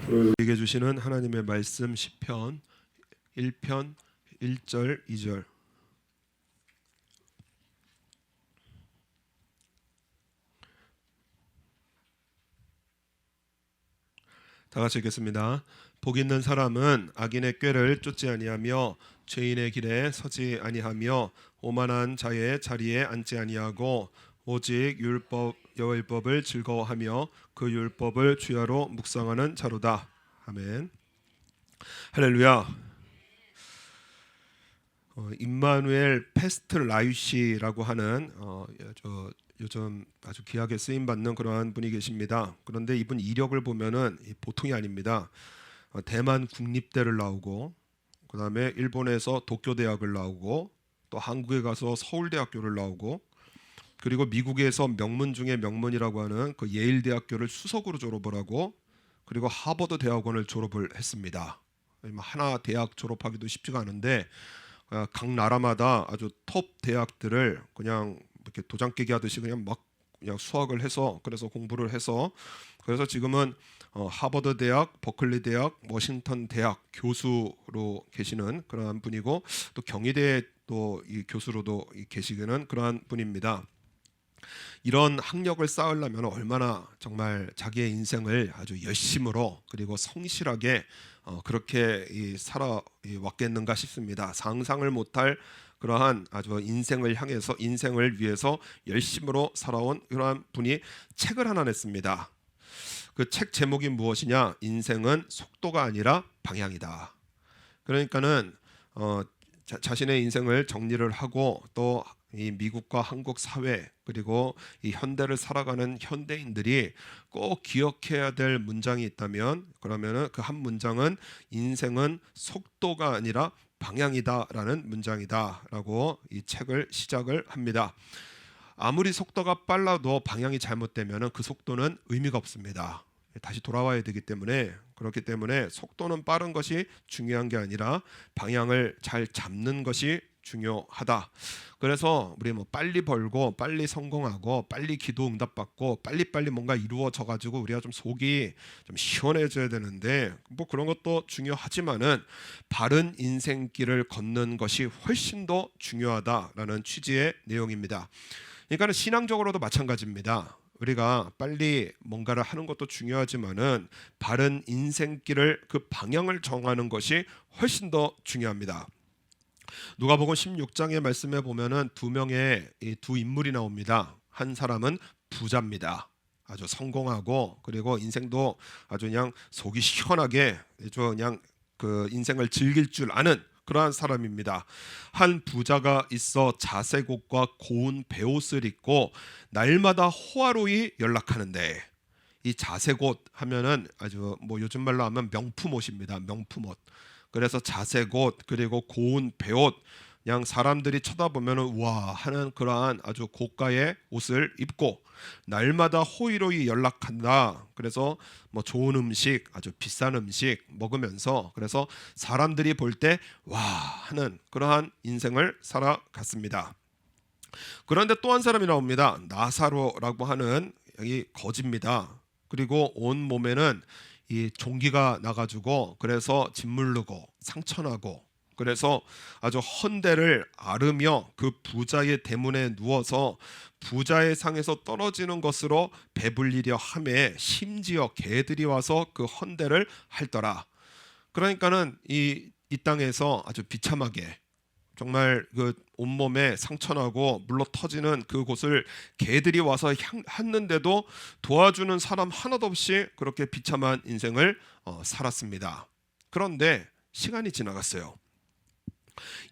우리에게 주시는 하나님의 말씀 시편 1편 1절 2절 다 같이 읽겠습니다. 복 있는 사람은 악인의 꾀를 쫓지 아니하며 죄인의 길에 서지 아니하며 오만한 자의 자리에 앉지 아니하고 오직 여호와의 법을 즐거워하며 그 율법을 주야로 묵상하는 자로다. 아멘. 할렐루야. 임마누엘 페스트라유시라고 하는 요즘 아주 귀하게 쓰임 받는 그러한 분이 계십니다. 그런데 이분 이력을 보면은 보통이 아닙니다. 대만 국립대를 나오고, 그 다음에 일본에서 도쿄대학을 나오고, 또 한국에 가서 서울대학교를 나오고, 그리고 미국에서 명문 중에 명문이라고 하는 그 예일대학교를 수석으로 졸업을 하고, 그리고 하버드 대학원을 졸업을 했습니다. 하나 대학 졸업하기도 쉽지가 않은데 각 나라마다 아주 톱 대학들을 그냥 이렇게 도장 깨기 하듯이 그냥 수학을 해서 그래서 공부를 해서 그래서 지금은 하버드 대학, 버클리 대학, 워싱턴 대학 교수로 계시는 그러한 분이고, 또 경희대 또 이 교수로도 계시는 그러한 분입니다. 이런 학력을 쌓으려면 얼마나 정말 자기의 인생을 아주 열심으로 그리고 성실하게 그렇게 살아왔겠는가 싶습니다. 상상을 못할 그러한 아주 인생을 향해서 인생을 위해서 열심으로 살아온 그러한 분이 책을 하나 냈습니다. 그 책 제목이 무엇이냐? 인생은 속도가 아니라 방향이다. 그러니까는 자신의 인생을 정리를 하고 또 이 미국과 한국 사회 그리고 이 현대를 살아가는 현대인들이 꼭 기억해야 될 문장이 있다면 그러면은 그 한 문장은 인생은 속도가 아니라 방향이다라는 문장이다라고 이 책을 시작을 합니다. 아무리 속도가 빨라도 방향이 잘못되면은 그 속도는 의미가 없습니다. 다시 돌아와야 되기 때문에, 그렇기 때문에 속도는 빠른 것이 중요한 게 아니라 방향을 잘 잡는 것이 중요하다. 그래서 우리 빨리 벌고 빨리 성공하고 빨리 기도 응답받고 빨리빨리 뭔가 이루어져 가지고 우리가 좀 속이 좀 시원해져야 되는데 그런 것도 중요하지만은 바른 인생길을 걷는 것이 훨씬 더 중요하다라는 취지의 내용입니다. 그러니까 신앙적으로도 마찬가지입니다. 우리가 빨리 뭔가를 하는 것도 중요하지만은 바른 인생길을 그 방향을 정하는 것이 훨씬 더 중요합니다. 누가복음 16장의 말씀에 보면은 두 인물이 나옵니다. 한 사람은 부자입니다. 아주 성공하고 그리고 인생도 아주 그냥 속이 시원하게 아주 그냥 그 인생을 즐길 줄 아는 그러한 사람입니다. 한 부자가 있어 자색옷과 고운 베옷을 입고 날마다 호화로이 연락하는데, 이 자색옷 하면은 아주 요즘 말로 하면 명품 옷입니다. 명품 옷. 그래서 자색옷 그리고 고운 베옷, 그냥 사람들이 쳐다보면은 와 하는 그러한 아주 고가의 옷을 입고 날마다 호의로이 연락한다. 그래서 좋은 음식, 아주 비싼 음식 먹으면서 그래서 사람들이 볼 때 와 하는 그러한 인생을 살아갔습니다. 그런데 또 한 사람이 나옵니다. 나사로라고 하는 이 거지입니다. 그리고 온 몸에는 이 종기가 나가지고 그래서 짓물르고 상처나고 그래서 아주 헌대를 앓으며 그 부자의 대문에 누워서 부자의 상에서 떨어지는 것으로 배불리려 하매 심지어 개들이 와서 그 헌대를 핥더라. 그러니까는 이 땅에서 아주 비참하게 정말 그 온몸에 상처나고 물러 터지는 그곳을 개들이 와서 핥는데도 도와주는 사람 하나도 없이 그렇게 비참한 인생을 살았습니다. 그런데 시간이 지나갔어요.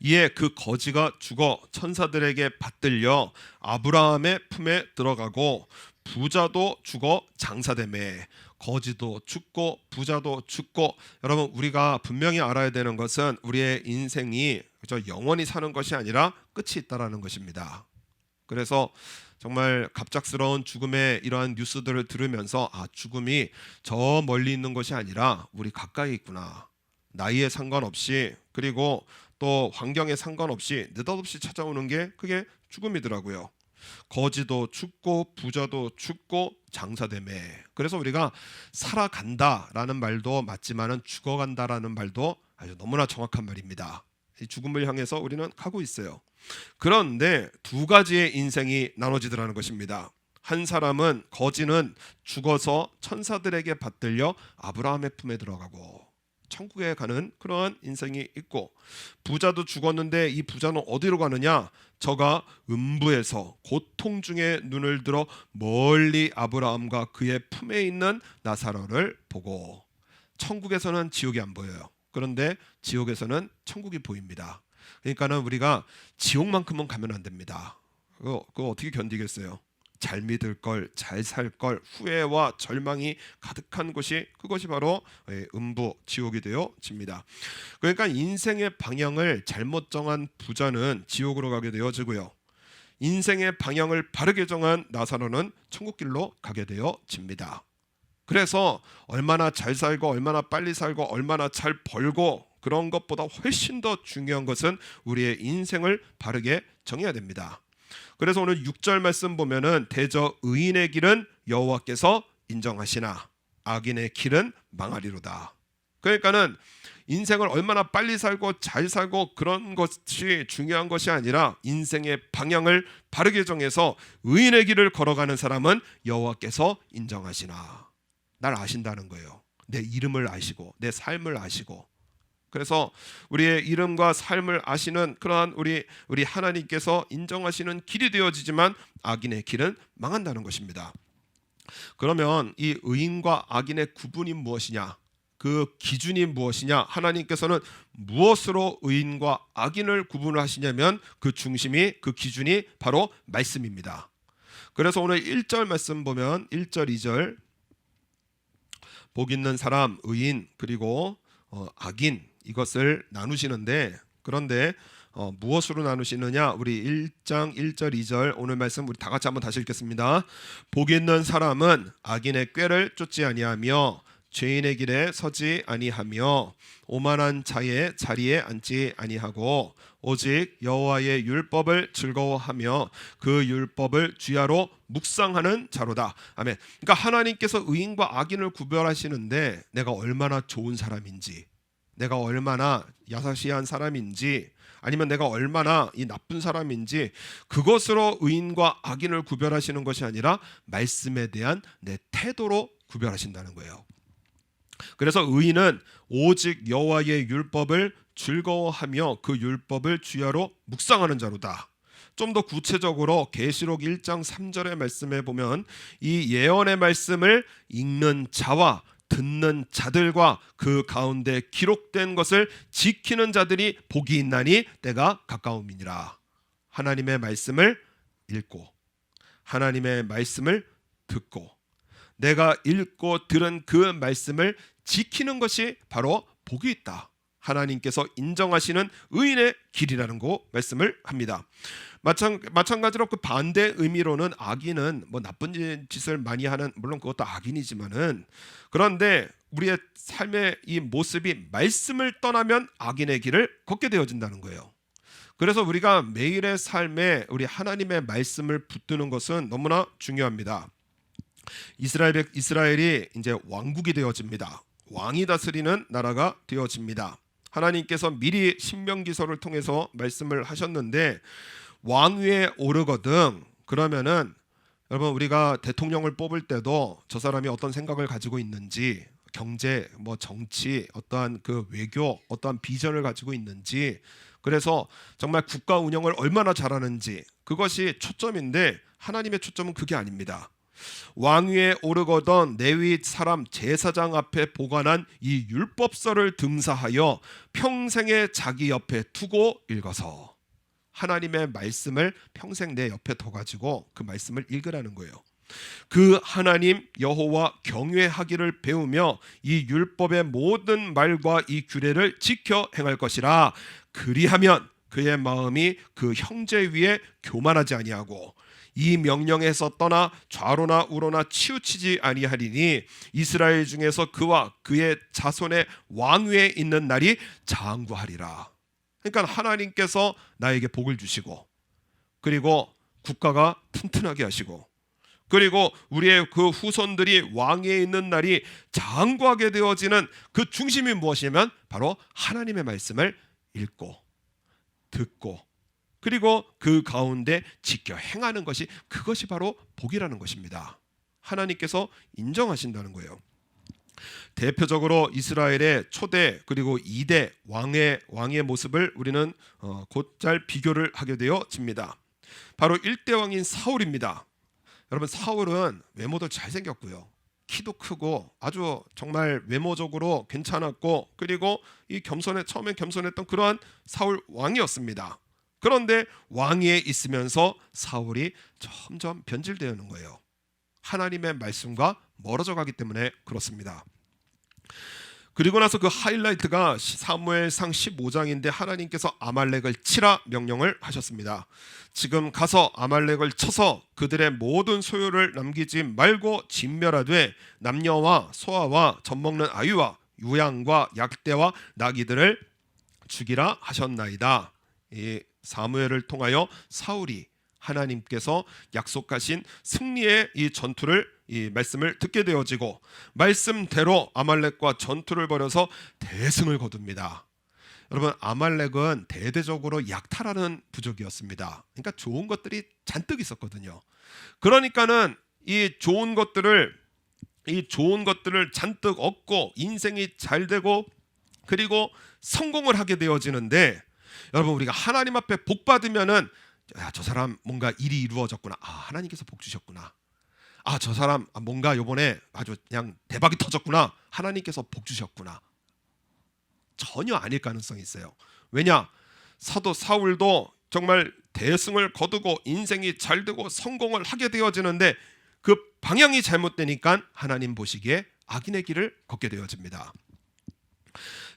이에 그 거지가 죽어 천사들에게 받들려 아브라함의 품에 들어가고 부자도 죽어 장사되매 거지도 죽고 부자도 죽고, 여러분 우리가 분명히 알아야 되는 것은 우리의 인생이 영원히 사는 것이 아니라 끝이 있다라는 것입니다. 그래서 정말 갑작스러운 죽음의 이러한 뉴스들을 들으면서 죽음이 저 멀리 있는 것이 아니라 우리 가까이 있구나. 나이에 상관없이 그리고 또 환경에 상관없이 느닷없이 찾아오는 게 그게 죽음이더라고요. 거지도 죽고 부자도 죽고 장사되매. 그래서 우리가 살아간다라는 말도 맞지만은 죽어간다라는 말도 아주 너무나 정확한 말입니다. 이 죽음을 향해서 우리는 가고 있어요. 그런데 두 가지의 인생이 나눠지더라는 것입니다. 한 사람은 거지는 죽어서 천사들에게 받들려 아브라함의 품에 들어가고 천국에 가는 그러한 인생이 있고, 부자도 죽었는데 이 부자는 어디로 가느냐? 저가 음부에서 고통 중에 눈을 들어 멀리 아브라함과 그의 품에 있는 나사로를 보고, 천국에서는 지옥이 안 보여요. 그런데 지옥에서는 천국이 보입니다. 그러니까는 우리가 지옥만큼은 가면 안 됩니다. 그거 어떻게 견디겠어요? 잘 믿을 걸, 잘 살 걸, 후회와 절망이 가득한 곳이, 그것이 바로 음부, 지옥이 되어집니다. 그러니까 인생의 방향을 잘못 정한 부자는 지옥으로 가게 되어지고요, 인생의 방향을 바르게 정한 나사로는 천국길로 가게 되어집니다. 그래서 얼마나 잘 살고 얼마나 빨리 살고 얼마나 잘 벌고 그런 것보다 훨씬 더 중요한 것은 우리의 인생을 바르게 정해야 됩니다. 그래서 오늘 6절 말씀 보면은 대저 의인의 길은 여호와께서 인정하시나 악인의 길은 망하리로다. 그러니까는 인생을 얼마나 빨리 살고 잘 살고 그런 것이 중요한 것이 아니라 인생의 방향을 바르게 정해서 의인의 길을 걸어가는 사람은 여호와께서 인정하시나, 날 아신다는 거예요. 내 이름을 아시고 내 삶을 아시고. 그래서 우리의 이름과 삶을 아시는 그러한 우리 하나님께서 인정하시는 길이 되어지지만 악인의 길은 망한다는 것입니다. 그러면 이 의인과 악인의 구분이 무엇이냐? 그 기준이 무엇이냐? 하나님께서는 무엇으로 의인과 악인을 구분을 하시냐면 그 중심이, 그 기준이 바로 말씀입니다. 그래서 오늘 1절 말씀 보면 1절 2절 복 있는 사람, 의인, 그리고 악인, 이것을 나누시는데, 그런데 무엇으로 나누시느냐? 우리 1장 1절 2절 오늘 말씀 우리 다 같이 한번 다시 읽겠습니다. 복 있는 사람은 악인의 꾀를 쫓지 아니하며 죄인의 길에 서지 아니하며 오만한 자의 자리에 앉지 아니하고 오직 여호와의 율법을 즐거워하며 그 율법을 주야로 묵상하는 자로다. 아멘. 그러니까 하나님께서 의인과 악인을 구별하시는데 내가 얼마나 좋은 사람인지, 내가 얼마나 야사시한 사람인지, 아니면 내가 얼마나 이 나쁜 사람인지, 그것으로 의인과 악인을 구별하시는 것이 아니라 말씀에 대한 내 태도로 구별하신다는 거예요. 그래서 의인은 오직 여호와의 율법을 즐거워하며 그 율법을 주야로 묵상하는 자로다. 좀 더 구체적으로 계시록 1장 3절의 말씀에 보면 이 예언의 말씀을 읽는 자와 듣는 자들과 그 가운데 기록된 것을 지키는 자들이 복이 있나니 때가 가까움이니라. 하나님의 말씀을 읽고 하나님의 말씀을 듣고 내가 읽고 들은 그 말씀을 지키는 것이 바로 복이 있다. 하나님께서 인정하시는 의인의 길이라는 거 말씀을 합니다. 마찬가지로 그 반대 의미로는 악인은 뭐 나쁜 짓을 많이 하는, 물론 그것도 악인이지만은, 그런데 우리의 삶의 이 모습이 말씀을 떠나면 악인의 길을 걷게 되어진다는 거예요. 그래서 우리가 매일의 삶에 우리 하나님의 말씀을 붙드는 것은 너무나 중요합니다. 이스라엘이 이제 왕국이 되어집니다. 왕이 다스리는 나라가 되어집니다. 하나님께서 미리 신명기서를 통해서 말씀을 하셨는데 왕위에 오르거든, 그러면은 여러분 우리가 대통령을 뽑을 때도 저 사람이 어떤 생각을 가지고 있는지, 경제, 뭐 정치, 어떠한 그 외교, 어떠한 비전을 가지고 있는지, 그래서 정말 국가 운영을 얼마나 잘하는지, 그것이 초점인데 하나님의 초점은 그게 아닙니다. 왕위에 오르거든 레위 사람 제사장 앞에 보관한 이 율법서를 등사하여 평생에 자기 옆에 두고 읽어서, 하나님의 말씀을 평생 내 옆에 둬가지고 그 말씀을 읽으라는 거예요. 그 하나님 여호와 경외하기를 배우며 이 율법의 모든 말과 이 규례를 지켜 행할 것이라. 그리하면 그의 마음이 그 형제 위에 교만하지 아니하고 이 명령에서 떠나 좌로나 우로나 치우치지 아니하리니 이스라엘 중에서 그와 그의 자손의 왕위에 있는 날이 장구하리라. 그러니까 하나님께서 나에게 복을 주시고, 그리고 국가가 튼튼하게 하시고, 그리고 우리의 그 후손들이 왕위에 있는 날이 장구하게 되어지는 그 중심이 무엇이냐면 바로 하나님의 말씀을 읽고 듣고 그리고 그 가운데 지켜 행하는 것이, 그것이 바로 복이라는 것입니다. 하나님께서 인정하신다는 거예요. 대표적으로 이스라엘의 초대 그리고 2대 왕의 모습을 우리는 곧잘 비교를 하게 되어집니다. 바로 1대 왕인 사울입니다. 여러분, 사울은 외모도 잘생겼고요, 키도 크고 아주 정말 외모적으로 괜찮았고, 그리고 처음에 겸손했던 그러한 사울 왕이었습니다. 그런데 왕위에 있으면서 사울이 점점 변질되는 거예요. 하나님의 말씀과 멀어져 가기 때문에 그렇습니다. 그리고 나서 그 하이라이트가 사무엘상 15장인데 하나님께서 아말렉을 치라 명령을 하셨습니다. 지금 가서 아말렉을 쳐서 그들의 모든 소유를 남기지 말고 진멸하되 남녀와 소아와 젖먹는 아유와 유양과 약대와 나귀들을 죽이라 하셨나이다. 이 사무엘을 통하여 사울이 하나님께서 약속하신 승리의 이 전투를, 이 말씀을 듣게 되어지고 말씀대로 아말렉과 전투를 벌여서 대승을 거둡니다. 여러분, 아말렉은 대대적으로 약탈하는 부족이었습니다. 그러니까 좋은 것들이 잔뜩 있었거든요. 그러니까는 이 좋은 것들을 잔뜩 얻고 인생이 잘 되고 그리고 성공을 하게 되어지는데, 여러분, 우리가 하나님 앞에 복 받으면은 저 사람 뭔가 일이 이루어졌구나, 하나님께서 복 주셨구나, 저 사람 뭔가 요번에 아주 그냥 대박이 터졌구나, 하나님께서 복 주셨구나. 전혀 아닐 가능성이 있어요. 왜냐? 사도 사울도 정말 대승을 거두고 인생이 잘 되고 성공을 하게 되어지는데 그 방향이 잘못되니까 하나님 보시기에 악인의 길을 걷게 되어집니다.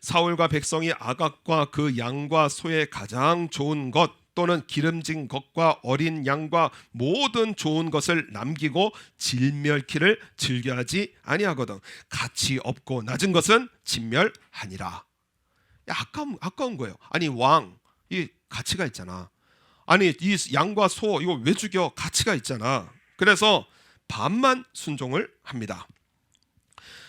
사울과 백성이 아각과 그 양과 소의 가장 좋은 것 또는 기름진 것과 어린 양과 모든 좋은 것을 남기고 질멸키를 즐겨하지 아니하거든. 가치 없고 낮은 것은 진멸하니라. 아까운 거예요. 아니, 왕, 이 가치가 있잖아. 아니, 이 양과 소 이거 왜 죽여? 가치가 있잖아. 그래서 반만 순종을 합니다.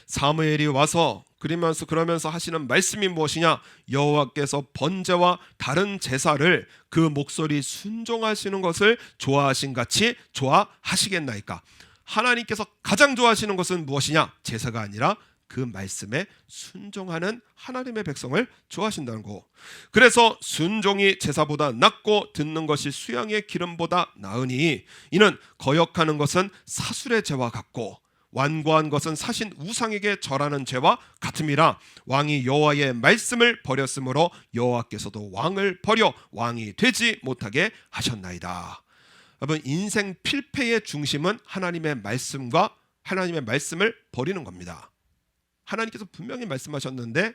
사무엘이 와서 그러면서 하시는 말씀이 무엇이냐? 여호와께서 번제와 다른 제사를 그 목소리 순종하시는 것을 좋아하신 같이 좋아하시겠나이까? 하나님께서 가장 좋아하시는 것은 무엇이냐? 제사가 아니라 그 말씀에 순종하는 하나님의 백성을 좋아하신다는 거. 그래서 순종이 제사보다 낫고 듣는 것이 수양의 기름보다 나으니 이는 거역하는 것은 사술의 죄와 같고 완고한 것은 사신 우상에게 절하는 죄와 같음이라. 왕이 여호와의 말씀을 버렸으므로 여호와께서도 왕을 버려 왕이 되지 못하게 하셨나이다. 여러분, 인생 필패의 중심은 하나님의 말씀과 하나님의 말씀을 버리는 겁니다. 하나님께서 분명히 말씀하셨는데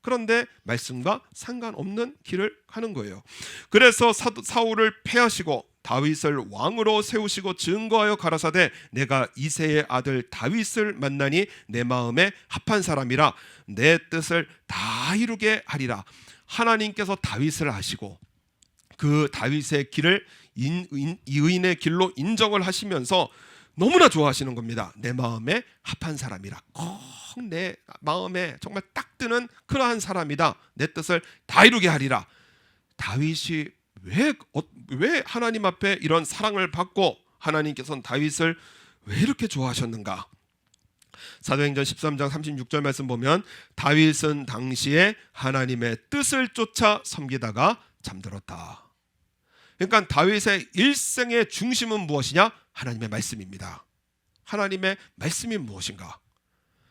그런데 말씀과 상관없는 길을 가는 거예요. 그래서 사울을 패하시고 다윗을 왕으로 세우시고 증거하여 가라사대 내가 이새의 아들 다윗을 만나니 내 마음에 합한 사람이라 내 뜻을 다 이루게 하리라. 하나님께서 다윗을 하시고 그 다윗의 길을 의인의 길로 인정을 하시면서 너무나 좋아하시는 겁니다. 내 마음에 합한 사람이라, 꼭 내 마음에 정말 딱 드는 그러한 사람이다. 내 뜻을 다 이루게 하리라. 다윗이 왜 하나님 앞에 이런 사랑을 받고 하나님께서는 다윗을 왜 이렇게 좋아하셨는가? 사도행전 13장 36절 말씀 보면 다윗은 당시에 하나님의 뜻을 쫓아 섬기다가 잠들었다. 그러니까 다윗의 일생의 중심은 무엇이냐? 하나님의 말씀입니다. 하나님의 말씀이 무엇인가?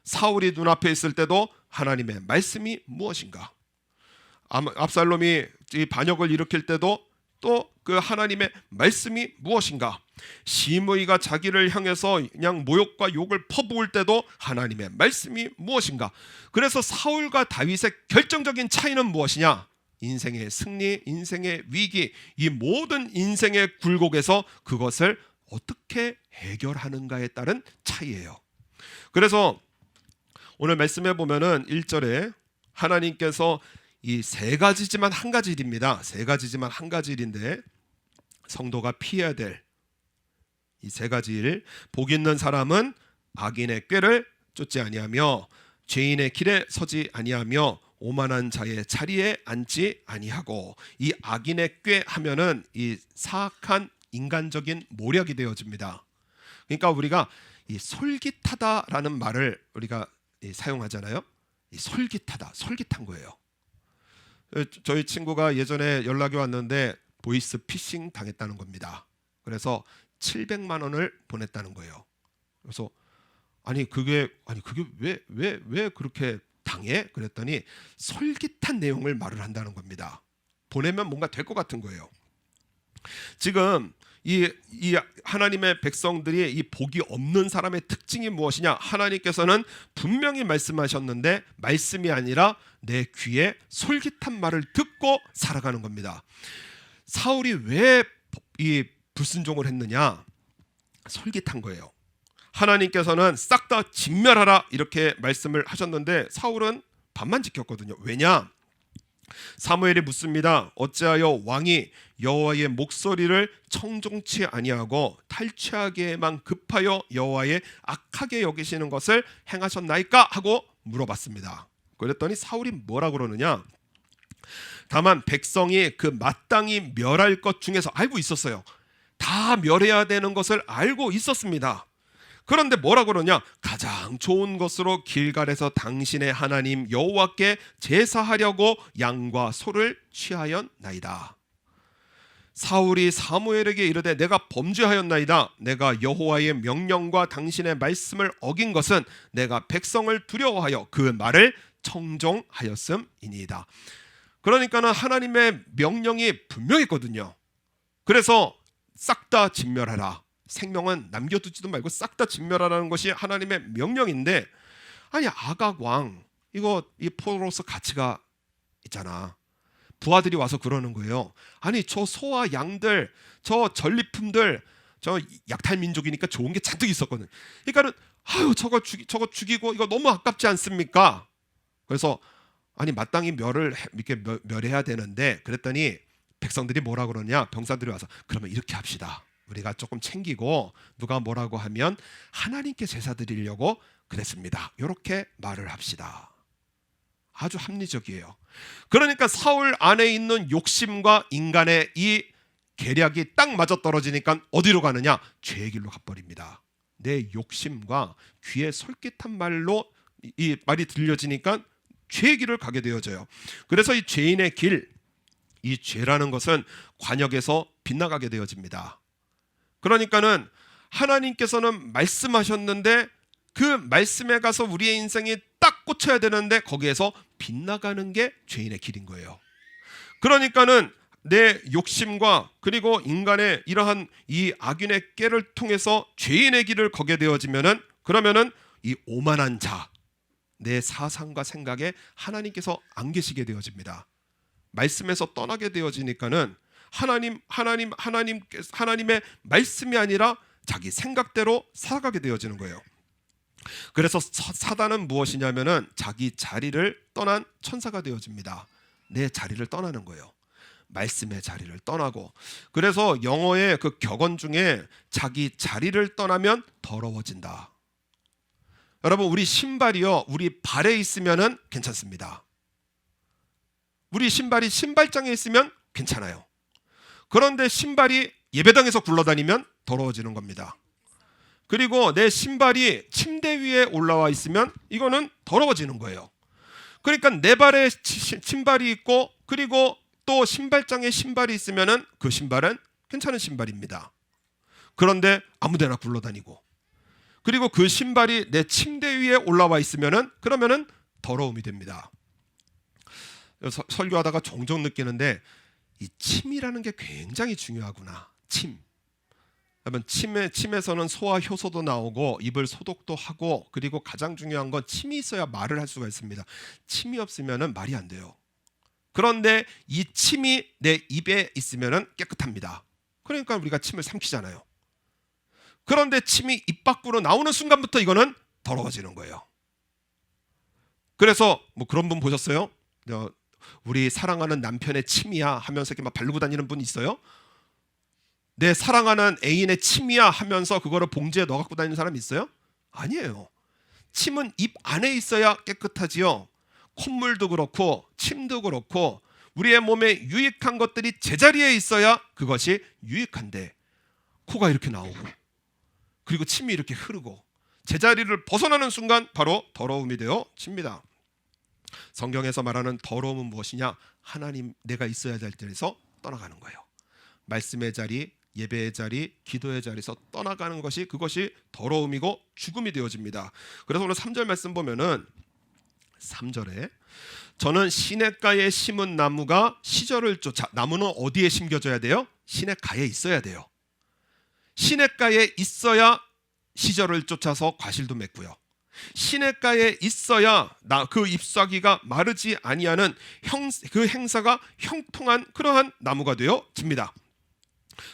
사울이 눈앞에 있을 때도 하나님의 말씀이 무엇인가? 압살롬이 이 반역을 일으킬 때도 또 그 하나님의 말씀이 무엇인가? 시므이가 자기를 향해서 그냥 모욕과 욕을 퍼부을 때도 하나님의 말씀이 무엇인가? 그래서 사울과 다윗의 결정적인 차이는 무엇이냐? 인생의 승리, 인생의 위기, 이 모든 인생의 굴곡에서 그것을 어떻게 해결하는가에 따른 차이예요. 그래서 오늘 말씀해 보면은 1절에 하나님께서 이 세 가지지만 한 가지 일입니다. 세 가지지만 한 가지 일인데 성도가 피해야 될 이 세 가지 일. 복 있는 사람은 악인의 꾀를 쫓지 아니하며 죄인의 길에 서지 아니하며 오만한 자의 자리에 앉지 아니하고. 이 악인의 꾀 하면은 이 사악한 인간적인 모략이 되어집니다. 그러니까 우리가 이 솔깃하다라는 말을 우리가 사용하잖아요. 이 솔깃하다, 솔깃한 거예요. 저희 친구가 예전에 연락이 왔는데 보이스 피싱 당했다는 겁니다. 그래서 700만 원을 보냈다는 거예요. 그래서 아니 그게 왜 그렇게 당해? 그랬더니 솔깃한 내용을 말을 한다는 겁니다. 보내면 뭔가 될 것 같은 거예요. 지금 이 하나님의 백성들이 이 복이 없는 사람의 특징이 무엇이냐? 하나님께서는 분명히 말씀하셨는데 말씀이 아니라 내 귀에 솔깃한 말을 듣고 살아가는 겁니다. 사울이 왜 이 불순종을 했느냐? 솔깃한 거예요. 하나님께서는 싹 다 진멸하라 이렇게 말씀을 하셨는데 사울은 반만 지켰거든요. 왜냐? 사무엘이 묻습니다. 어찌하여 왕이 여호와의 목소리를 청종치 아니하고 탈취하기에만 급하여 여호와의 악하게 여기시는 것을 행하셨나이까? 하고 물어봤습니다. 그랬더니 사울이 뭐라 그러느냐? 다만 백성이 그 마땅히 멸할 것 중에서 알고 있었어요. 다 멸해야 되는 것을 알고 있었습니다. 그런데 뭐라 그러냐? 가장 좋은 것으로 길갈에서 당신의 하나님 여호와께 제사하려고 양과 소를 취하였나이다. 사울이 사무엘에게 이르되 내가 범죄하였나이다. 내가 여호와의 명령과 당신의 말씀을 어긴 것은 내가 백성을 두려워하여 그 말을 청종하였음이니이다. 그러니까는 하나님의 명령이 분명했거든요. 그래서 싹 다 진멸하라. 생명은 남겨두지도 말고 싹 다 진멸하라는 것이 하나님의 명령인데, 아니 아각 왕 이거 이 포로로서 가치가 있잖아. 부하들이 와서 그러는 거예요. 아니 저 소와 양들, 저 전리품들, 저 약탈 민족이니까 좋은 게 잔뜩 있었거든. 그러니까는 아유 저거 죽이고 이거 너무 아깝지 않습니까? 그래서 아니 마땅히 멸해야 되는데, 그랬더니 백성들이 뭐라 그러냐? 병사들이 와서 그러면 이렇게 합시다. 우리가 조금 챙기고 누가 뭐라고 하면 하나님께 제사 드리려고 그랬습니다. 이렇게 말을 합시다. 아주 합리적이에요. 그러니까 사울 안에 있는 욕심과 인간의 이 계략이 딱 맞아떨어지니까 어디로 가느냐? 죄의 길로 가버립니다. 내 욕심과 귀에 솔깃한 말로 이 말이 들려지니까 죄의 길을 가게 되어져요. 그래서 이 죄인의 길, 이 죄라는 것은 관역에서 빗나가게 되어집니다. 그러니까는 하나님께서는 말씀하셨는데 그 말씀에 가서 우리의 인생이 딱 꽂혀야 되는데 거기에서 빗나가는 게 죄인의 길인 거예요. 그러니까는 내 욕심과 그리고 인간의 이러한 이 악인의 꾀를 통해서 죄인의 길을 거게 되어지면은, 그러면은 이 오만한 자, 내 사상과 생각에 하나님께서 안 계시게 되어집니다. 말씀에서 떠나게 되어지니까는 하나님의 말씀이 아니라 자기 생각대로 살아가게 되어지는 거예요. 그래서 사단은 무엇이냐면은 자기 자리를 떠난 천사가 되어집니다. 내 자리를 떠나는 거예요. 말씀의 자리를 떠나고. 그래서 영어의 그 격언 중에 자기 자리를 떠나면 더러워진다. 여러분, 우리 신발이요, 우리 발에 있으면은 괜찮습니다. 우리 신발이 신발장에 있으면 괜찮아요. 그런데 신발이 예배당에서 굴러다니면 더러워지는 겁니다. 그리고 내 신발이 침대 위에 올라와 있으면 이거는 더러워지는 거예요. 그러니까 내 발에 신발이 있고 그리고 또 신발장에 신발이 있으면은 그 신발은 괜찮은 신발입니다. 그런데 아무데나 굴러다니고 그리고 그 신발이 내 침대 위에 올라와 있으면은 그러면은 더러움이 됩니다. 설교하다가 종종 느끼는데 이 침이라는 게 굉장히 중요하구나. 침. 여러분, 침에서는 소화 효소도 나오고 입을 소독도 하고, 그리고 가장 중요한 건 침이 있어야 말을 할 수가 있습니다. 침이 없으면은 말이 안 돼요. 그런데 이 침이 내 입에 있으면은 깨끗합니다. 그러니까 우리가 침을 삼키잖아요. 그런데 침이 입 밖으로 나오는 순간부터 이거는 더러워지는 거예요. 그래서 뭐 그런 분 보셨어요? 우리 사랑하는 남편의 침이야 하면서 이렇게 막 바르고 다니는 분 있어요? 내 사랑하는 애인의 침이야 하면서 그거를 봉지에 넣어 갖고 다니는 사람 있어요? 아니에요. 침은 입 안에 있어야 깨끗하지요. 콧물도 그렇고 침도 그렇고 우리의 몸에 유익한 것들이 제자리에 있어야 그것이 유익한데, 코가 이렇게 나오고 그리고 침이 이렇게 흐르고 제자리를 벗어나는 순간 바로 더러움이 되어집니다. 성경에서 말하는 더러움은 무엇이냐? 하나님, 내가 있어야 될 자리에서 떠나가는 거예요. 말씀의 자리, 예배의 자리, 기도의 자리에서 떠나가는 것이, 그것이 더러움이고 죽음이 되어집니다. 그래서 오늘 3절 말씀 보면은 3절에 저는 시냇가에 심은 나무가 시절을 쫓아, 나무는 어디에 심겨져야 돼요? 시냇가에 있어야 돼요. 시냇가에 있어야 시절을 쫓아서 과실도 맺고요. 시냇가에 있어야 그 잎사귀가 마르지 아니하는 그 행사가 형통한 그러한 나무가 되어집니다.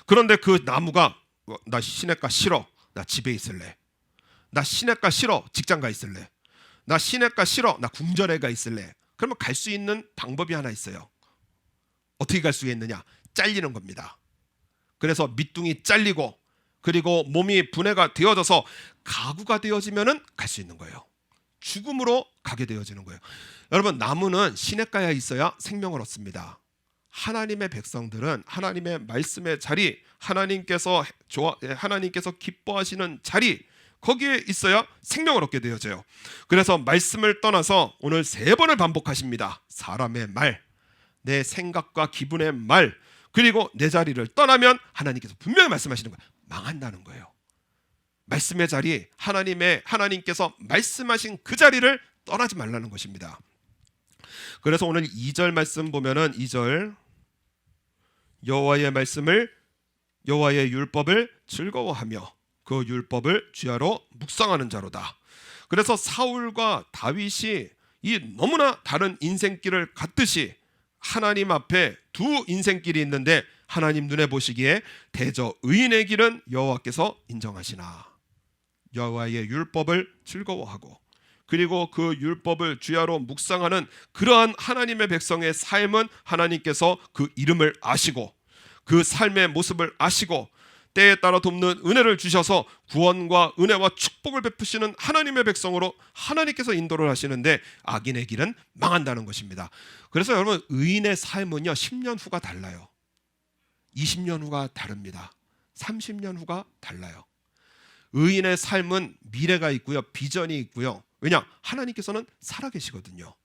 그런데 그 나무가 나 시냇가 싫어, 나 집에 있을래. 나 시냇가 싫어, 직장 가 있을래. 나 시냇가 싫어, 나 궁전에 가 있을래. 그러면 갈 수 있는 방법이 하나 있어요. 어떻게 갈 수 있느냐? 잘리는 겁니다. 그래서 밑둥이 잘리고 그리고 몸이 분해가 되어져서 가구가 되어지면은 갈 수 있는 거예요. 죽음으로 가게 되어지는 거예요. 여러분, 나무는 시냇가에 있어야 생명을 얻습니다. 하나님의 백성들은 하나님의 말씀의 자리, 하나님께서 기뻐하시는 자리, 거기에 있어야 생명을 얻게 되어져요. 그래서 말씀을 떠나서 오늘 3번을 반복하십니다. 사람의 말, 내 생각과 기분의 말, 그리고 내 자리를 떠나면 하나님께서 분명히 말씀하시는 거예요. 망한다는 거예요. 말씀의 자리, 하나님께서 말씀하신 그 자리를 떠나지 말라는 것입니다. 그래서 오늘 2절 말씀 보면은 2절 여호와의 말씀을, 여호와의 율법을 즐거워하며 그 율법을 주야로 묵상하는 자로다. 그래서 사울과 다윗이 이 너무나 다른 인생길을 갔듯이 하나님 앞에 두 인생길이 있는데 하나님 눈에 보시기에 대저 의인의 길은 여호와께서 인정하시나 여호와의 율법을 즐거워하고 그리고 그 율법을 주야로 묵상하는 그러한 하나님의 백성의 삶은 하나님께서 그 이름을 아시고 그 삶의 모습을 아시고 때에 따라 돕는 은혜를 주셔서 구원과 은혜와 축복을 베푸시는 하나님의 백성으로 하나님께서 인도를 하시는데 악인의 길은 망한다는 것입니다. 그래서 여러분, 의인의 삶은요 10년 후가 달라요. 20년 후가 다릅니다. 30년 후가 달라요. 의인의 삶은 미래가 있고요, 비전이 있고요. 왜냐? 하나님께서는 살아계시거든요.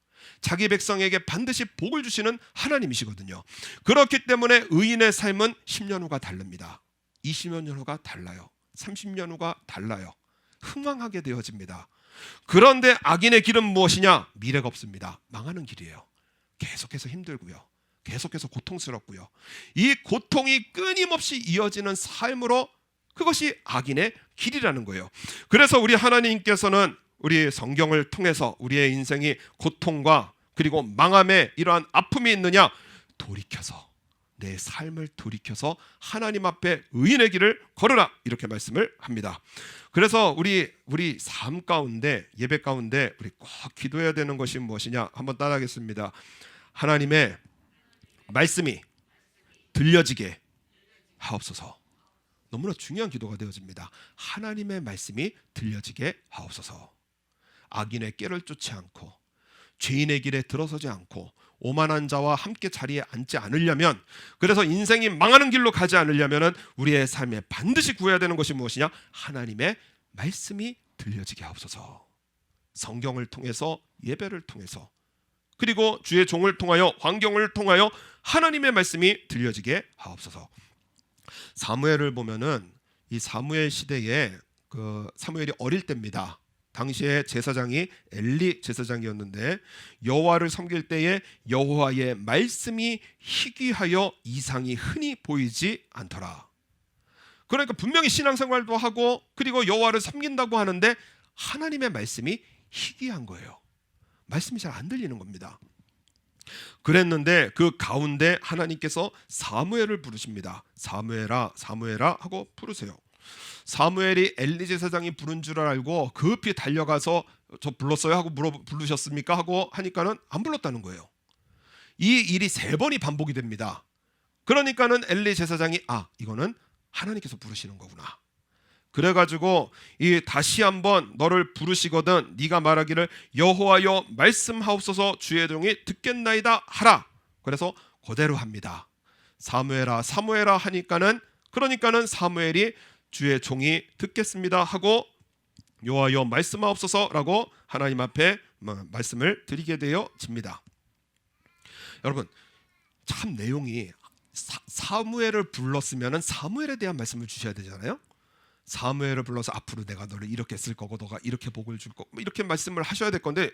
자기 백성에게 반드시 복을 주시는 하나님이시거든요. 그렇기 때문에 의인의 삶은 10년 후가 다릅니다. 20년 후가 달라요. 30년 후가 달라요. 흥왕하게 되어집니다. 그런데 악인의 길은 무엇이냐? 미래가 없습니다. 망하는 길이에요. 계속해서 힘들고요, 계속해서 고통스럽고요, 이 고통이 끊임없이 이어지는 삶으로, 그것이 악인의 길이라는 거예요. 그래서 우리 하나님께서는 우리 성경을 통해서 우리의 인생이 고통과 그리고 망함에 이러한 아픔이 있느냐? 돌이켜서 내 삶을 돌이켜서 하나님 앞에 의인의 길을 걸으라, 이렇게 말씀을 합니다. 그래서 우리 삶 가운데, 예배 가운데 우리 꼭 기도해야 되는 것이 무엇이냐? 한번 따라하겠습니다. 하나님의 말씀이 들려지게 하옵소서. 너무나 중요한 기도가 되어집니다. 하나님의 말씀이 들려지게 하옵소서. 악인의 꾀를 쫓지 않고 죄인의 길에 들어서지 않고 오만한 자와 함께 자리에 앉지 않으려면, 그래서 인생이 망하는 길로 가지 않으려면 우리의 삶에 반드시 구해야 되는 것이 무엇이냐? 하나님의 말씀이 들려지게 하옵소서. 성경을 통해서, 예배를 통해서, 그리고 주의 종을 통하여, 환경을 통하여 하나님의 말씀이 들려지게 하옵소서. 사무엘을 보면은 이 사무엘 시대에 그 사무엘이 어릴 때입니다. 당시에 제사장이 엘리 제사장이었는데 여호와를 섬길 때에 여호와의 말씀이 희귀하여 이상이 흔히 보이지 않더라. 그러니까 분명히 신앙생활도 하고 그리고 여호와를 섬긴다고 하는데 하나님의 말씀이 희귀한 거예요. 말씀이 잘 안 들리는 겁니다. 그랬는데 그 가운데 하나님께서 사무엘을 부르십니다. 사무엘아, 사무엘아 하고 부르세요. 사무엘이 엘리 제사장이 부른 줄 알고 급히 달려가서 저 불렀어요 하고 부르셨습니까 하고 하니까는 안 불렀다는 거예요. 이 일이 3번이 반복이 됩니다. 그러니까는 엘리 제사장이 이거는 하나님께서 부르시는 거구나. 그래가지고 이 다시 한번 너를 부르시거든 네가 말하기를 여호와여 말씀하옵소서 주의 종이 듣겠나이다 하라. 그래서 그대로 합니다. 사무엘아 사무엘아 하니까는 그러니까는 사무엘이 주의 종이 듣겠습니다 하고 여호와여 말씀하옵소서라고 하나님 앞에 말씀을 드리게 되어집니다. 여러분 참 내용이 사무엘을 불렀으면은 사무엘에 대한 말씀을 주셔야 되잖아요. 사무엘을 불러서 앞으로 내가 너를 이렇게 쓸 거고 너가 이렇게 복을 줄 거고 이렇게 말씀을 하셔야 될 건데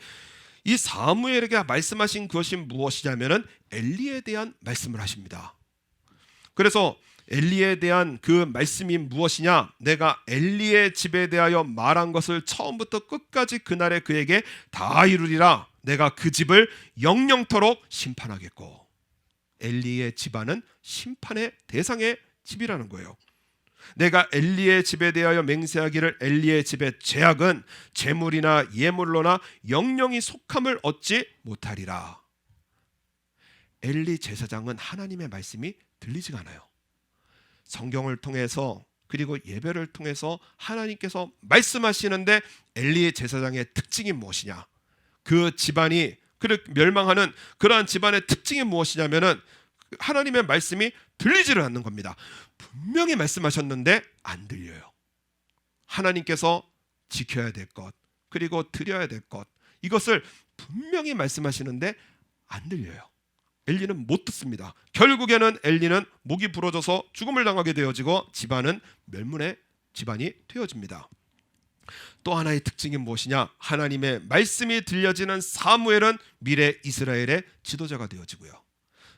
이 사무엘에게 말씀하신 것이 무엇이냐면은 엘리에 대한 말씀을 하십니다. 그래서 엘리에 대한 그 말씀이 무엇이냐? 내가 엘리의 집에 대하여 말한 것을 처음부터 끝까지 그날에 그에게 다 이루리라. 내가 그 집을 영영토록 심판하겠고. 엘리의 집안은 심판의 대상의 집이라는 거예요. 내가 엘리의 집에 대하여 맹세하기를 엘리의 집의 죄악은 재물이나 예물로나 영영이 속함을 얻지 못하리라. 엘리 제사장은 하나님의 말씀이 들리지가 않아요. 성경을 통해서 그리고 예배를 통해서 하나님께서 말씀하시는데 엘리의 제사장의 특징이 무엇이냐? 그 집안이 멸망하는 그러한 집안의 특징이 무엇이냐면은 하나님의 말씀이 들리지를 않는 겁니다. 분명히 말씀하셨는데 안 들려요. 하나님께서 지켜야 될 것 그리고 드려야 될 것 이것을 분명히 말씀하시는데 안 들려요. 엘리는 못 듣습니다. 결국에는 엘리는 목이 부러져서 죽음을 당하게 되어지고 집안은 멸문의 집안이 되어집니다. 또 하나의 특징이 무엇이냐? 하나님의 말씀이 들려지는 사무엘은 미래 이스라엘의 지도자가 되어지고요.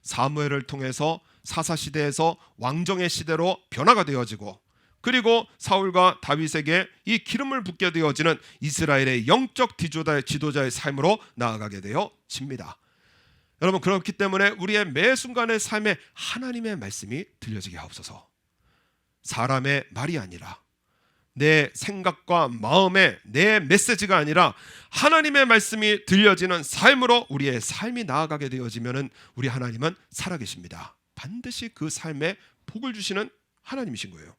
사무엘을 통해서 사사시대에서 왕정의 시대로 변화가 되어지고 그리고 사울과 다윗에게 이 기름을 붓게 되어지는 이스라엘의 영적 지도자의 삶으로 나아가게 되어집니다. 여러분 그렇기 때문에 우리의 매 순간의 삶에 하나님의 말씀이 들려지게 하옵소서. 사람의 말이 아니라 내 생각과 마음에 내 메시지가 아니라 하나님의 말씀이 들려지는 삶으로 우리의 삶이 나아가게 되어지면 우리 하나님은 살아계십니다. 반드시 그 삶에 복을 주시는 하나님이신 거예요.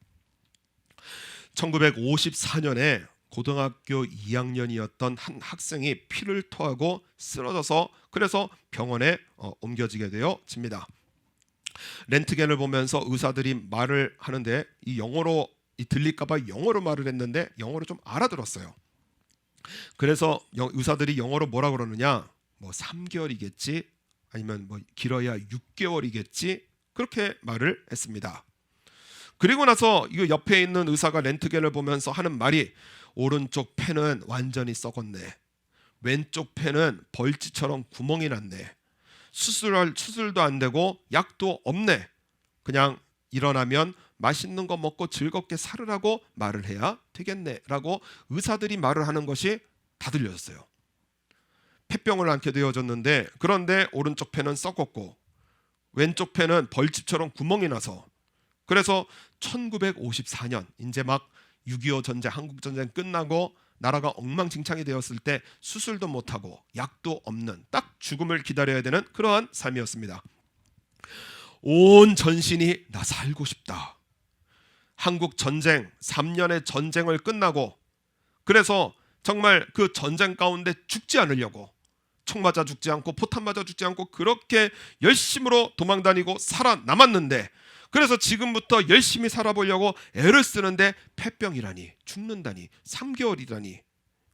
1954년에 고등학교 2학년이었던 한 학생이 피를 토하고 쓰러져서 그래서 병원에 옮겨지게 되어집니다. 렌트겐을 보면서 의사들이 말을 하는데 이 영어로 들릴까봐 영어로 말을 했는데 영어로 좀 알아들었어요. 그래서 의사들이 영어로 뭐라 그러느냐? 뭐 3개월이겠지, 아니면 뭐 길어야 6개월이겠지 그렇게 말을 했습니다. 그리고 나서 이 옆에 있는 의사가 렌트겐을 보면서 하는 말이 오른쪽 폐는 완전히 썩었네. 왼쪽 폐는 벌집처럼 구멍이 났네. 수술도 안 되고 약도 없네. 그냥 일어나면 맛있는 거 먹고 즐겁게 살으라고 말을 해야 되겠네 라고 의사들이 말을 하는 것이 다 들려졌어요. 폐병을 앓게 되어졌는데 그런데 오른쪽 폐는 썩었고 왼쪽 폐는 벌집처럼 구멍이 나서 그래서 1954년 이제 막 6.25 전쟁 한국전쟁 끝나고 나라가 엉망진창이 되었을 때 수술도 못하고 약도 없는 딱 죽음을 기다려야 되는 그러한 삶이었습니다. 온 전신이 나 살고 싶다. 한국 전쟁 3년의 전쟁을 끝나고 그래서 정말 그 전쟁 가운데 죽지 않으려고 총 맞아 죽지 않고 포탄 맞아 죽지 않고 그렇게 열심으로 도망다니고 살아남았는데 그래서 지금부터 열심히 살아보려고 애를 쓰는데 폐병이라니 죽는다니 3개월이라니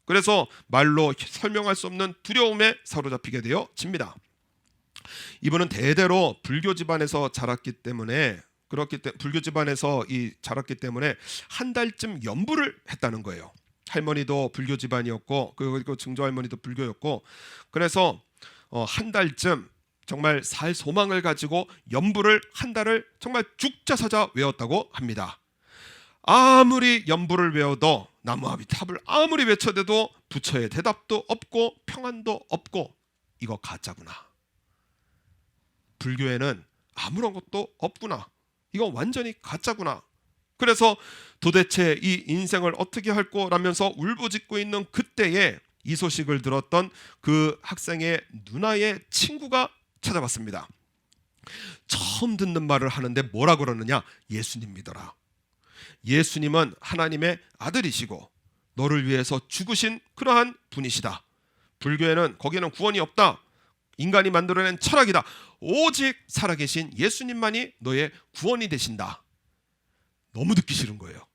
그래서 말로 설명할 수 없는 두려움에 사로잡히게 되어집니다. 이분은 대대로 불교 집안에서 자랐기 때문에 불교 집안에서 자랐기 때문에 한 달쯤 연부를 했다는 거예요. 할머니도 불교 집안이었고 그리고 증조 할머니도 불교였고 그래서 한 달쯤 정말 살 소망을 가지고 연부를 한 달을 정말 죽자사자 외웠다고 합니다. 아무리 연부를 외워도 나무아비탑을 아무리 외쳐대도 부처의 대답도 없고 평안도 없고 이거 가짜구나. 불교에는 아무런 것도 없구나. 이거 완전히 가짜구나. 그래서 도대체 이 인생을 어떻게 할 거라면서 울부짖고 있는 그때에 이 소식을 들었던 그 학생의 누나의 친구가 찾아왔습니다. 처음 듣는 말을 하는데 뭐라 그러느냐? 예수님 믿어라. 예수님은 하나님의 아들이시고 너를 위해서 죽으신 그러한 분이시다. 불교에는 거기에는 구원이 없다. 인간이 만들어낸 철학이다. 오직 살아계신 예수님만이 너의 구원이 되신다. 너무 듣기 싫은 거예요.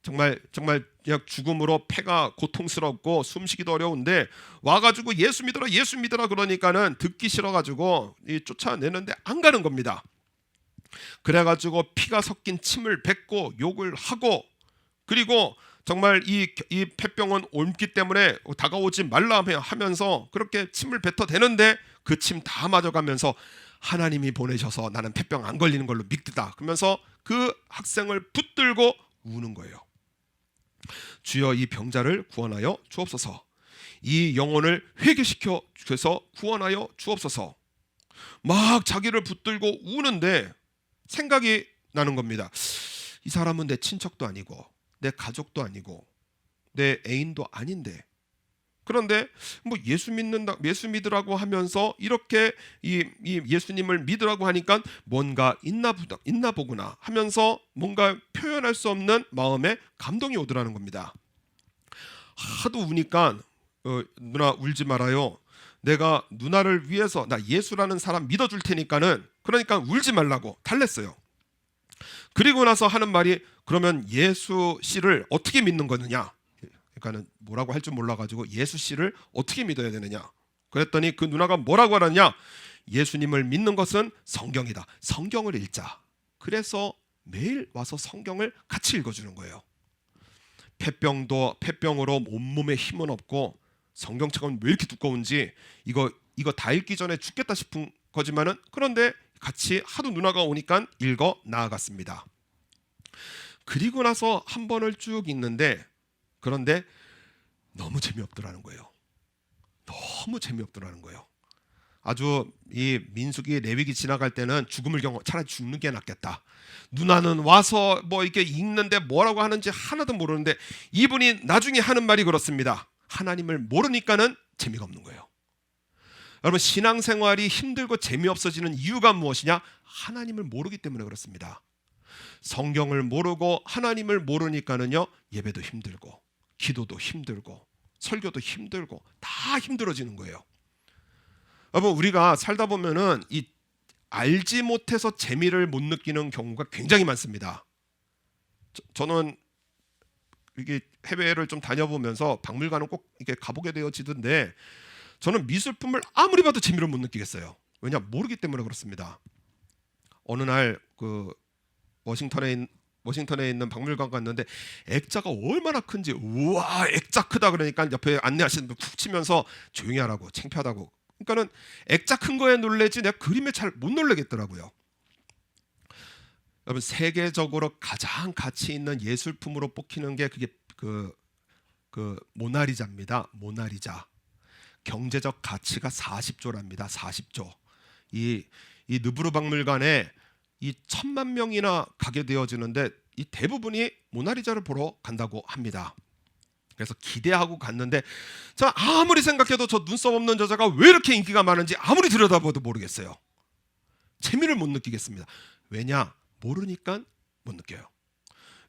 정말 그냥 죽음으로 폐가 고통스럽고 숨쉬기도 어려운데 와가지고 예수 믿어라 그러니까는 듣기 싫어가지고 쫓아내는데 안 가는 겁니다. 그래가지고 피가 섞인 침을 뱉고 욕을 하고, 그리고 정말 이 폐병은 옮기 때문에 다가오지 말라 하면서 그렇게 침을 뱉어대는데 그 침 다 맞아가면서 하나님이 보내셔서 나는 폐병 안 걸리는 걸로 믿다 그러면서 그 학생을 붙들고 우는 거예요. 주여 이 병자를 구원하여 주옵소서. 이 영혼을 회개시켜 주셔서 구원하여 주옵소서. 막 자기를 붙들고 우는데 생각이 나는 겁니다. 이 사람은 내 친척도 아니고 내 가족도 아니고 내 애인도 아닌데, 그런데 뭐 예수 믿으라고 하면서 이렇게 이 예수님을 믿으라고 하니까 뭔가 있나 보구나 하면서 뭔가 표현할 수 없는 마음에 감동이 오더라는 겁니다. 하도 우니까 누나 울지 말아요. 내가 누나를 위해서 나 예수라는 사람 믿어줄 테니까는, 그러니까 울지 말라고 달랬어요. 그리고 나서 하는 말이, 그러면 예수 씨를 어떻게 믿는 거느냐? 그러니까는 뭐라고 할 줄 몰라가지고 예수 씨를 어떻게 믿어야 되느냐? 그랬더니 그 누나가 뭐라고 하느냐? 예수님을 믿는 것은 성경이다. 성경을 읽자. 그래서 매일 와서 성경을 같이 읽어주는 거예요. 폐병으로 온몸에 힘은 없고 성경책은 왜 이렇게 두꺼운지 이거 다 읽기 전에 죽겠다 싶은 거지만은, 그런데 같이 하도 누나가 오니까 읽어 나아갔습니다. 그리고 나서 한 번을 쭉 읽는데, 그런데 너무 재미없더라는 거예요. 너무 재미없더라는 거예요. 아주 이 민수기 레위기 지나갈 때는 죽음을 경험, 차라리 죽는 게 낫겠다. 누나는 와서 뭐 이렇게 읽는데 뭐라고 하는지 하나도 모르는데, 이분이 나중에 하는 말이 그렇습니다. 하나님을 모르니까는 재미가 없는 거예요. 여러분, 신앙생활이 힘들고 재미없어지는 이유가 무엇이냐? 하나님을 모르기 때문에 그렇습니다. 성경을 모르고 하나님을 모르니까는요, 예배도 힘들고 기도도 힘들고 설교도 힘들고 다 힘들어지는 거예요. 여러분, 우리가 살다 보면은 이 알지 못해서 재미를 못 느끼는 경우가 굉장히 많습니다. 저는 이게 해외를 좀 다녀보면서 박물관은 꼭 이렇게 가보게 되어지던데, 저는 미술품을 아무리 봐도 재미를 못 느끼겠어요. 왜냐? 모르기 때문에 그렇습니다. 어느 날 그 워싱턴에 있는 박물관 갔는데 액자가 얼마나 큰지, 우와 액자 크다 그러니까 옆에 안내하시는 분 푹 치면서 조용히 하라고, 창피하다고. 그러니까는 액자 큰 거에 놀래지 내가 그림에 잘 못 놀래겠더라고요. 여러분, 세계적으로 가장 가치 있는 예술품으로 뽑히는 게 그게 그 모나리자입니다. 모나리자. 경제적 가치가 40조랍니다. 40조. 이 느브르 박물관에 이 1,000만 명이나 가게 되어지는데 이 대부분이 모나리자를 보러 간다고 합니다. 그래서 기대하고 갔는데, 저 아무리 생각해도 저 눈썹 없는 여자가 왜 이렇게 인기가 많은지 아무리 들여다봐도 모르겠어요. 재미를 못 느끼겠습니다. 왜냐? 모르니까 못 느껴요.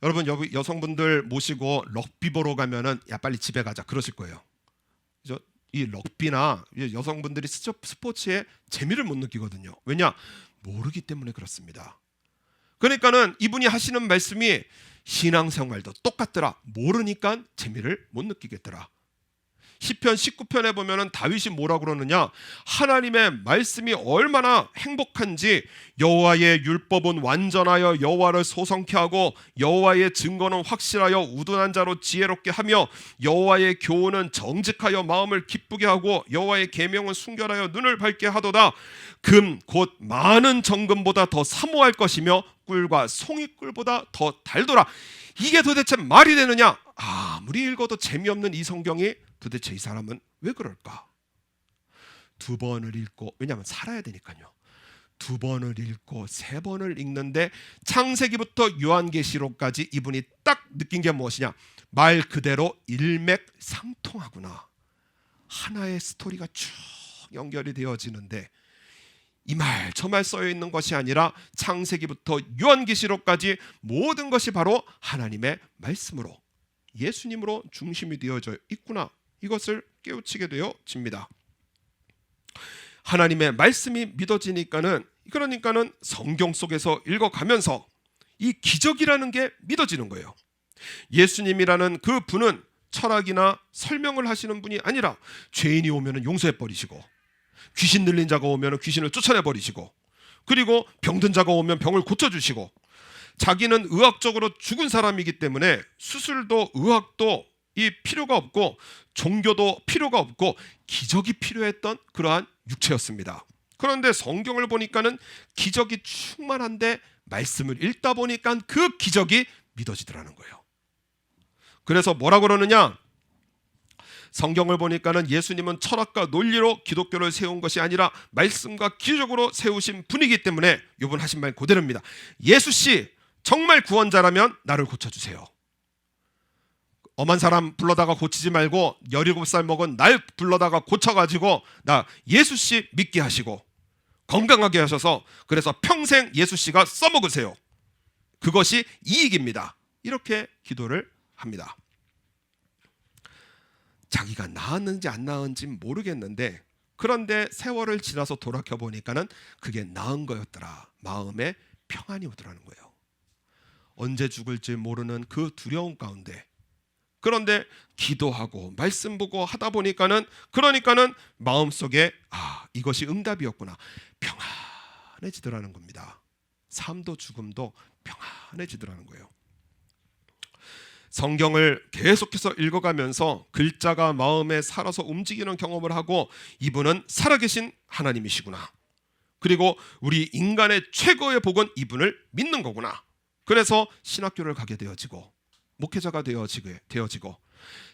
여러분, 여성분들 모시고 럭비 보러 가면은 야 빨리 집에 가자 그러실 거예요. 이 럭비나 여성분들이 스포츠에 재미를 못 느끼거든요. 왜냐? 모르기 때문에 그렇습니다. 그러니까는 이분이 하시는 말씀이 신앙생활도 똑같더라. 모르니까 재미를 못 느끼겠더라. 시편 19편에 보면은 다윗이 뭐라고 그러느냐? 하나님의 말씀이 얼마나 행복한지, 여호와의 율법은 완전하여 여호와를 소성케 하고 여호와의 증거는 확실하여 우둔한 자로 지혜롭게 하며 여호와의 교훈은 정직하여 마음을 기쁘게 하고 여호와의 계명은 순결하여 눈을 밝게 하도다. 금 곧 많은 정금보다 더 사모할 것이며 꿀과 송이꿀보다 더 달도라. 이게 도대체 말이 되느냐? 아무리 읽어도 재미없는 이 성경이 도대체 이 사람은 왜 그럴까? 2번을 읽고, 왜냐하면 살아야 되니까요. 2번을 읽고 3번을 읽는데 창세기부터 요한계시록까지 이분이 딱 느낀 게 무엇이냐? 말 그대로 일맥상통하구나. 하나의 스토리가 쭉 연결이 되어지는데, 이 말 저 말 써여 있는 것이 아니라 창세기부터 요한계시록까지 모든 것이 바로 하나님의 말씀으로, 예수님으로 중심이 되어져 있구나, 이것을 깨우치게 되어집니다. 하나님의 말씀이 믿어지니까는, 그러니까는 성경 속에서 읽어가면서 이 기적이라는 게 믿어지는 거예요. 예수님이라는 그 분은 철학이나 설명을 하시는 분이 아니라 죄인이 오면 용서해 버리시고, 귀신 들린 자가 오면 귀신을 쫓아내 버리시고, 그리고 병든 자가 오면 병을 고쳐주시고, 자기는 의학적으로 죽은 사람이기 때문에 수술도 의학도 이 필요가 없고 종교도 필요가 없고 기적이 필요했던 그러한 육체였습니다. 그런데 성경을 보니까는 기적이 충만한데 말씀을 읽다 보니까 그 기적이 믿어지더라는 거예요. 그래서 뭐라 그러느냐? 성경을 보니까는 예수님은 철학과 논리로 기독교를 세운 것이 아니라 말씀과 기적으로 세우신 분이기 때문에 이분 하신 말 그대로입니다. 예수씨 정말 구원자라면 나를 고쳐주세요. 엄한 사람 불러다가 고치지 말고 17살 먹은 날 불러다가 고쳐가지고 나 예수씨 믿게 하시고 건강하게 하셔서 그래서 평생 예수씨가 써먹으세요. 그것이 이익입니다. 이렇게 기도를 합니다. 자기가 나았는지 안 나은지 모르겠는데, 그런데 세월을 지나서 돌아켜보니까는 그게 나은 거였더라. 마음에 평안이 오더라는 거예요. 언제 죽을지 모르는 그 두려움 가운데, 그런데 기도하고 말씀 보고 하다 보니까는, 그러니까는 마음속에 이것이 응답이었구나, 평안해지더라는 겁니다. 삶도 죽음도 평안해지더라는 거예요. 성경을 계속해서 읽어가면서 글자가 마음에 살아서 움직이는 경험을 하고, 이분은 살아계신 하나님이시구나, 그리고 우리 인간의 최고의 복은 이분을 믿는 거구나. 그래서 신학교를 가게 되어지고 목회자가 되어지고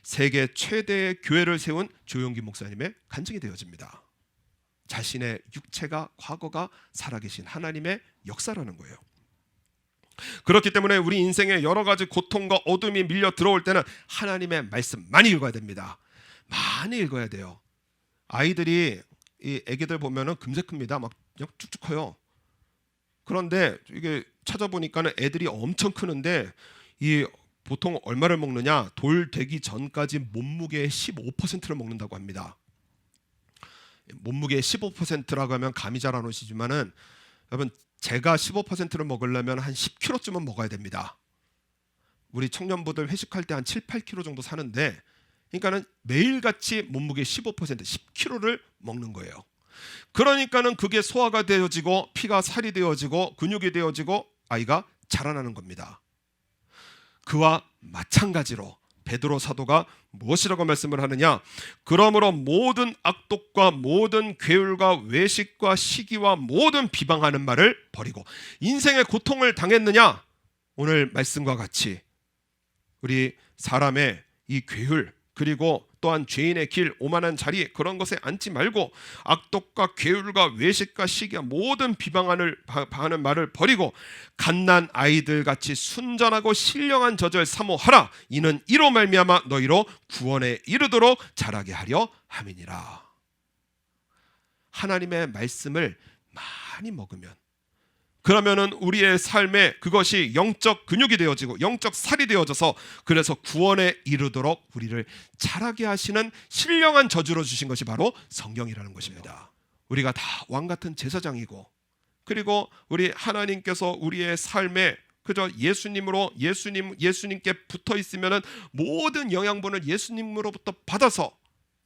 세계 최대의 교회를 세운 조용기 목사님의 간증이 되어집니다. 자신의 육체가, 과거가 살아계신 하나님의 역사라는 거예요. 그렇기 때문에 우리 인생에 여러 가지 고통과 어둠이 밀려 들어올 때는 하나님의 말씀 많이 읽어야 됩니다. 많이 읽어야 돼요. 아이들이, 이 애기들 보면은 금세 큽니다. 막 그냥 쭉쭉 커요. 그런데 이게 찾아보니까는 애들이 엄청 크는데 이 보통 얼마를 먹느냐? 돌 되기 전까지 몸무게의 15%를 먹는다고 합니다. 몸무게의 15%라고 하면 감이 잘 안 오시지만은 여러분, 제가 15%를 먹으려면 한 10kg쯤은 먹어야 됩니다. 우리 청년부들 회식할 때 한 7, 8kg 정도 사는데, 그러니까는 매일같이 몸무게 15%, 10kg를 먹는 거예요. 그러니까는 그게 소화가 되어지고 피가 살이 되어지고 근육이 되어지고 아이가 자라나는 겁니다. 그와 마찬가지로 베드로 사도가 무엇이라고 말씀을 하느냐? 그러므로 모든 악독과 모든 괴울과 외식과 시기와 모든 비방하는 말을 버리고. 인생의 고통을 당했느냐? 오늘 말씀과 같이 우리 사람의 이 괴울, 그리고 또한 죄인의 길, 오만한 자리, 그런 것에 앉지 말고 악독과 괴울과 외식과 시기와 모든 비방하는 말을 버리고 갓난 아이들 같이 순전하고 신령한 젖을 사모하라. 이는 이로 말미암아 너희로 구원에 이르도록 자라게 하려 함이니라. 하나님의 말씀을 많이 먹으면, 그러면은 우리의 삶에 그것이 영적 근육이 되어지고 영적 살이 되어져서, 그래서 구원에 이르도록 우리를 자라게 하시는 신령한 저주로 주신 것이 바로 성경이라는 것입니다. 우리가 다 왕같은 제사장이고, 그리고 우리 하나님께서 우리의 삶에 그저 예수님께 붙어 있으면은 모든 영양분을 예수님으로부터 받아서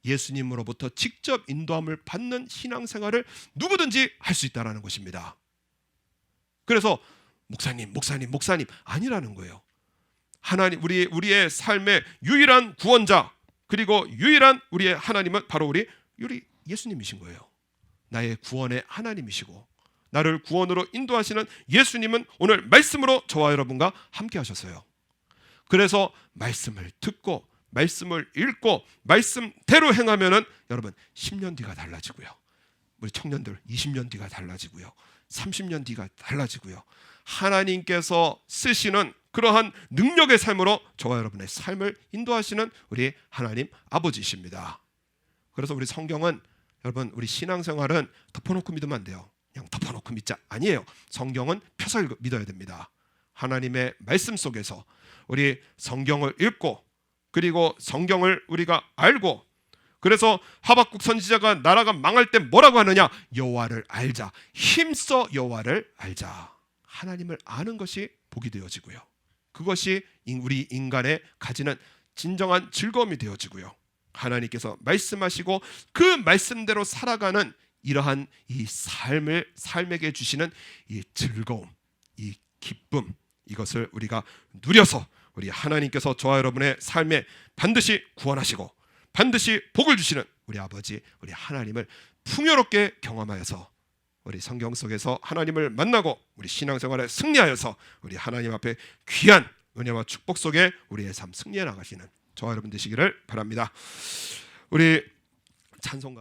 예수님으로부터 직접 인도함을 받는 신앙생활을 누구든지 할 수 있다라는 것입니다. 그래서 목사님 아니라는 거예요. 하나님, 우리의 삶의 유일한 구원자, 그리고 유일한 우리의 하나님은 바로 우리 예수님이신 거예요. 나의 구원의 하나님이시고 나를 구원으로 인도하시는 예수님은 오늘 말씀으로 저와 여러분과 함께 하셨어요. 그래서 말씀을 듣고 말씀을 읽고 말씀대로 행하면은 여러분 10년 뒤가 달라지고요. 우리 청년들 20년 뒤가 달라지고요. 30년 뒤가 달라지고요. 하나님께서 쓰시는 그러한 능력의 삶으로 저와 여러분의 삶을 인도하시는 우리 하나님 아버지십니다. 그래서 우리 성경은, 여러분, 우리 신앙생활은 덮어놓고 믿으면 안 돼요. 그냥 덮어놓고 믿자 아니에요. 성경은 펴서 믿어야 됩니다. 하나님의 말씀 속에서 우리 성경을 읽고 그리고 성경을 우리가 알고, 그래서 하박국 선지자가 나라가 망할 때 뭐라고 하느냐? 여호와를 알자. 힘써 여호와를 알자. 하나님을 아는 것이 복이 되어지고요. 그것이 우리 인간의 가지는 진정한 즐거움이 되어지고요. 하나님께서 말씀하시고 그 말씀대로 살아가는 이러한 이 삶에게 주시는 이 즐거움, 이 기쁨, 이것을 우리가 누려서 우리 하나님께서 저와 여러분의 삶에 반드시 구원하시고 반드시 복을 주시는 우리 아버지, 우리 하나님을 풍요롭게 경험하여서 우리 성경 속에서 하나님을 만나고 우리 신앙생활에 승리하여서 우리 하나님 앞에 귀한 은혜와 축복 속에 우리의 삶 승리해 나가시는 저와 여러분 되시기를 바랍니다. 우리 찬송가